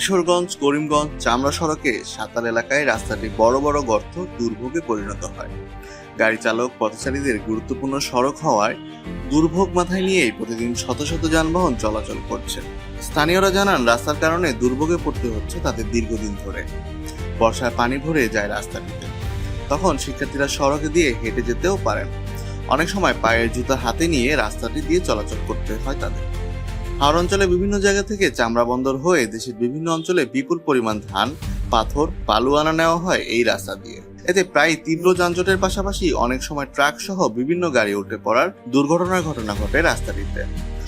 কিশোরগঞ্জ করিমগঞ্জ চামড়া সড়কে সাতাল এলাকায় রাস্তাটি বড় বড় গর্ত দুর্ভোগে পরিণত হয়। গাড়ি চালক পথচারীদের গুরুত্বপূর্ণ সড়ক হওয়ায় দুর্ভোগ মাথায় নিয়েই প্রতিদিন শত শত যানবাহন চলাচল করছে। স্থানীয়রা জানান, রাস্তার কারণে দুর্ভোগে পড়তে হচ্ছে তাদের দীর্ঘদিন ধরে। বর্ষায় পানি ভরে যায় রাস্তাটিতে, তখন শিক্ষার্থীরা সড়কে দিয়ে হেঁটে যেতেও পারেন। অনেক সময় পায়ের জুতা হাতে নিয়ে রাস্তাটি দিয়ে চলাচল করতে হয় তাদের। হাওড় অঞ্চলে বিভিন্ন জায়গা থেকে চামড়া বন্দর হয়ে দেশের বিভিন্ন অঞ্চলে বিপুল পরিমাণ ধান, পাথর, বালু আনা নেওয়া হয় এই রাস্তা দিয়ে। এতে প্রায় তীব্র যানজটের পাশাপাশি অনেক সময় ট্রাক সহ বিভিন্ন গাড়ি উল্টে পড়ার দুর্ঘটনার ঘটনা ঘটে রাস্তাটিতে।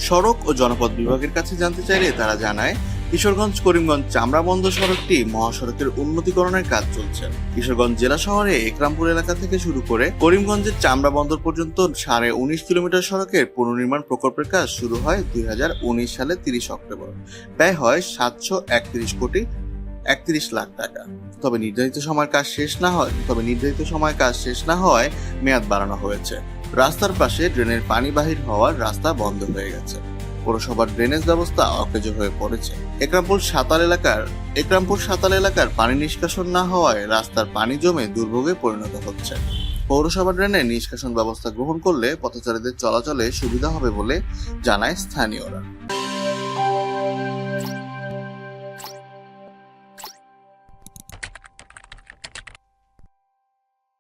সড়ক ও জনপথ বিভাগের কাছে জানতে চাইলে তারা জানায়, কিশোরগঞ্জ করিমগঞ্জ চামড়া বন্দর সড়কটি মহাসড়কের উন্নতিকরণের কাজ চলছে। কিশোরগঞ্জ জেলা শহরে একরামপুর এলাকা থেকে শুরু করে করিমগঞ্জের চামড়া বন্দর পর্যন্ত 19.5 কিলোমিটার সড়কের পুনর্নির্মাণ প্রকল্পের কাজ শুরু হয় 2019 সালে 30 অক্টোবর। ব্যয় হয় 731 কোটি 31 লাখ টাকা। তবে নির্ধারিত সময় কাজ শেষ না হওয়ায় মেয়াদ বাড়ানো হয়েছে। রাস্তার পাশে ড্রেনের পানি বাহির হওয়ার রাস্তা বন্ধ হয়ে গেছে। পৌরসভার ড্রেনেজ ব্যবস্থা অকেজো হয়ে পড়েছে। একরামপুর সাতাল এলাকার পানি নিষ্কাশন না হওয়ায় রাস্তার পানি জমে দুর্ভোগে পরিণত হচ্ছে। পৌরসভা ড্রেনের নিষ্কাশন ব্যবস্থা গ্রহণ করলে পথচারীদের চলাচলে সুবিধা হবে বলে জানায় স্থানীয়রা।